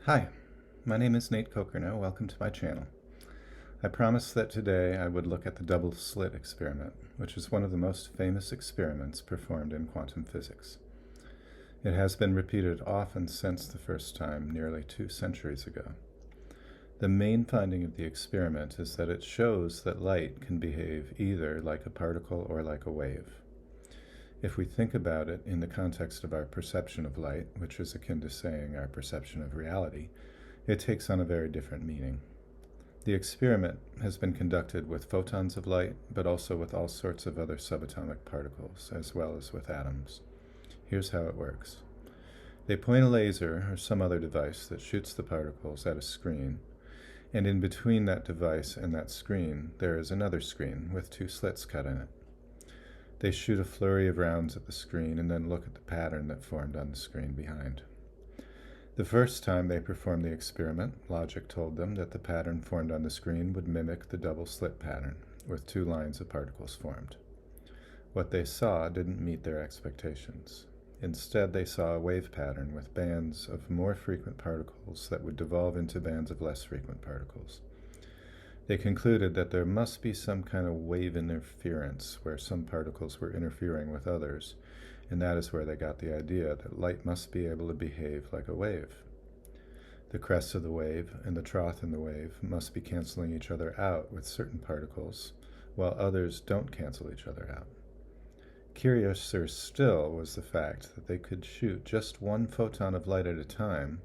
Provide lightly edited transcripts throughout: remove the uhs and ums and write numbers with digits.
Hi, my name is natekokernot. Welcome to my channel. I promised that today I would look at the double slit experiment, which is one of the most famous experiments performed in quantum physics. It has been repeated often since the first time, nearly 2 centuries ago. The main finding of the experiment is that it shows that light can behave either like a particle or like a wave. If we think about it in the context of our perception of light, which is akin to saying our perception of reality, it takes on a very different meaning. The experiment has been conducted with photons of light, but also with all sorts of other subatomic particles, as well as with atoms. Here's how it works. They point a laser or some other device that shoots the particles at a screen, and in between that device and that screen, there is another screen with 2 slits cut in it. They shoot a flurry of rounds at the screen and then look at the pattern that formed on the screen behind. The first time they performed the experiment, logic told them that the pattern formed on the screen would mimic the double slit pattern, with 2 lines of particles formed. What they saw didn't meet their expectations. Instead, they saw a wave pattern with bands of more frequent particles that would devolve into bands of less frequent particles. They concluded that there must be some kind of wave interference where some particles were interfering with others, and that is where they got the idea that light must be able to behave like a wave. The crest of the wave and the trough in the wave must be canceling each other out with certain particles, while others don't cancel each other out. Curiouser still was the fact that they could shoot just 1 photon of light at a time,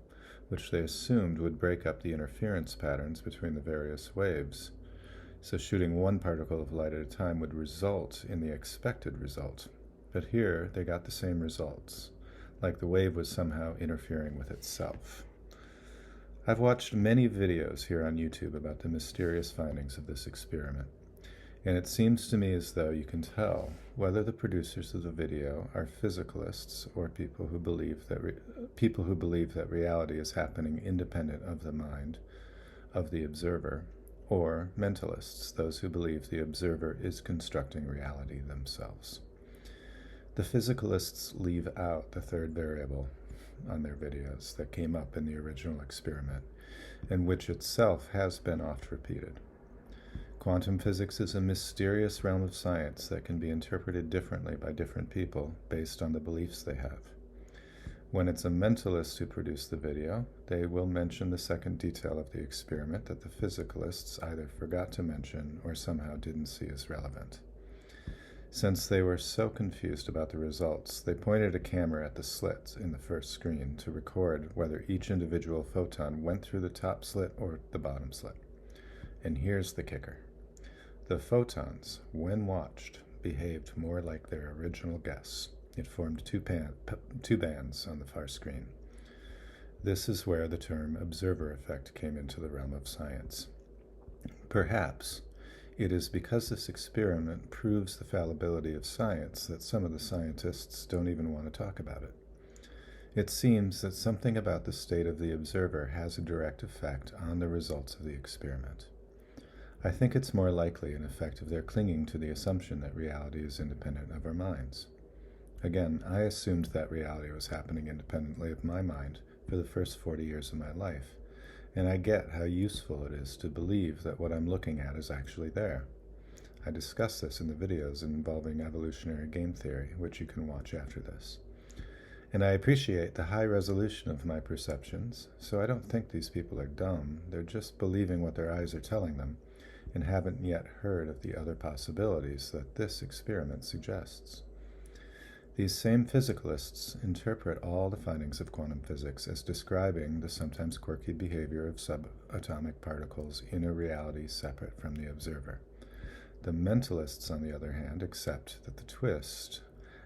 which they assumed would break up the interference patterns between the various waves. So shooting 1 particle of light at a time would result in the expected result. But here they got the same results, like the wave was somehow interfering with itself. I've watched many videos here on YouTube about the mysterious findings of this experiment, and it seems to me as though you can tell whether the producers of the video are physicalists or people who believe that reality is happening independent of the mind of the observer, or mentalists, those who believe the observer is constructing reality themselves. The physicalists leave out the 3rd variable on their videos that came up in the original experiment, and which itself has been oft repeated. Quantum physics is a mysterious realm of science that can be interpreted differently by different people based on the beliefs they have. When it's a mentalist who produced the video, they will mention the 2nd detail of the experiment that the physicalists either forgot to mention or somehow didn't see as relevant. Since they were so confused about the results, they pointed a camera at the slits in the first screen to record whether each individual photon went through the top slit or the bottom slit. And here's the kicker. The photons, when watched, behaved more like their original guess. It formed 2 bands on the far screen. This is where the term observer effect came into the realm of science. Perhaps it is because this experiment proves the fallibility of science that some of the scientists don't even want to talk about it. It seems that something about the state of the observer has a direct effect on the results of the experiment. I think it's more likely an effect of their clinging to the assumption that reality is independent of our minds. Again, I assumed that reality was happening independently of my mind for the first 40 years of my life, and I get how useful it is to believe that what I'm looking at is actually there. I discuss this in the videos involving evolutionary game theory, which you can watch after this. And I appreciate the high resolution of my perceptions, so I don't think these people are dumb. They're just believing what their eyes are telling them, and haven't yet heard of the other possibilities that this experiment suggests. These same physicalists interpret all the findings of quantum physics as describing the sometimes quirky behavior of subatomic particles in a reality separate from the observer. The mentalists, on the other hand, accept that the twist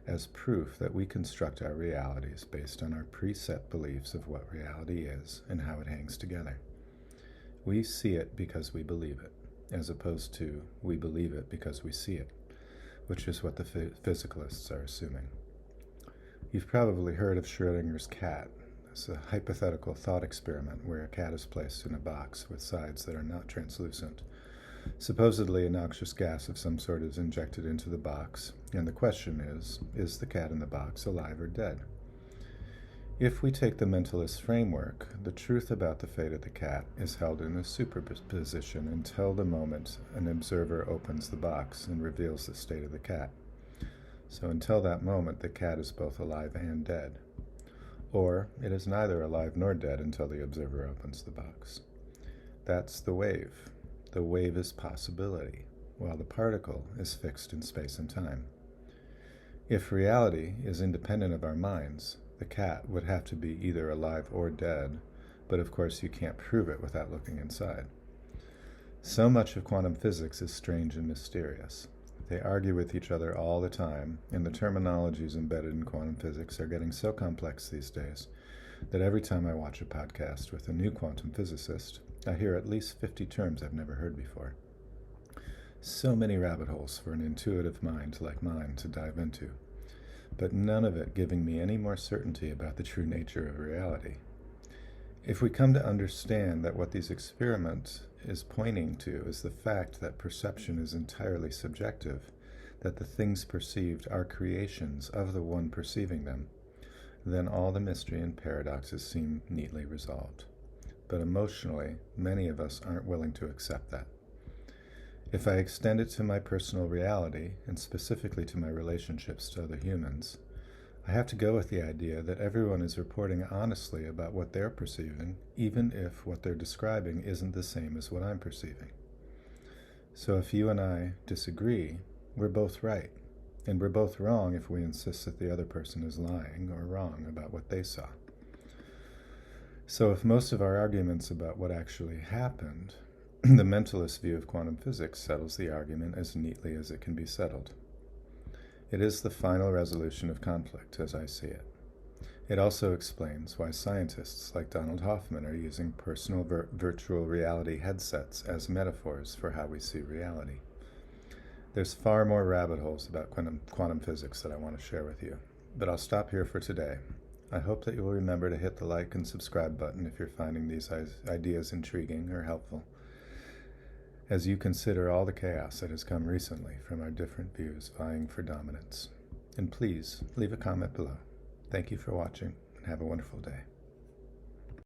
as proof that we construct our realities based on our preset beliefs of what reality is and how it hangs together. We see it because we believe it, as opposed to we believe it because we see it, which is what the physicalists are assuming. You've probably heard of Schrödinger's cat. It's a hypothetical thought experiment where a cat is placed in a box with sides that are not translucent. Supposedly a noxious gas of some sort is injected into the box, and the question is the cat in the box alive or dead? If we take the mentalist framework, the truth about the fate of the cat is held in a superposition until the moment an observer opens the box and reveals the state of the cat. So until that moment, the cat is both alive and dead. Or it is neither alive nor dead until the observer opens the box. That's the wave. The wave is possibility, while the particle is fixed in space and time. If reality is independent of our minds, the cat would have to be either alive or dead, but of course you can't prove it without looking inside. So much of quantum physics is strange and mysterious. They argue with each other all the time, and the terminologies embedded in quantum physics are getting so complex these days that every time I watch a podcast with a new quantum physicist, I hear at least 50 terms I've never heard before. So many rabbit holes for an intuitive mind like mine to dive into, but none of it giving me any more certainty about the true nature of reality. If we come to understand that what these experiments is pointing to is the fact that perception is entirely subjective, that the things perceived are creations of the one perceiving them, then all the mystery and paradoxes seem neatly resolved. But emotionally, many of us aren't willing to accept that. If I extend it to my personal reality, and specifically to my relationships to other humans, I have to go with the idea that everyone is reporting honestly about what they're perceiving, even if what they're describing isn't the same as what I'm perceiving. So if you and I disagree, we're both right, and we're both wrong if we insist that the other person is lying or wrong about what they saw. So if most of our arguments about what actually happened, the mentalist view of quantum physics settles the argument as neatly as it can be settled. It is the final resolution of conflict, as I see it. It also explains why scientists like Donald Hoffman are using personal virtual reality headsets as metaphors for how we see reality. There's far more rabbit holes about quantum physics that I want to share with you, but I'll stop here for today. I hope that you will remember to hit the like and subscribe button if you're finding these ideas intriguing or helpful, as you consider all the chaos that has come recently from our different views vying for dominance. And please, leave a comment below. Thank you for watching, and have a wonderful day.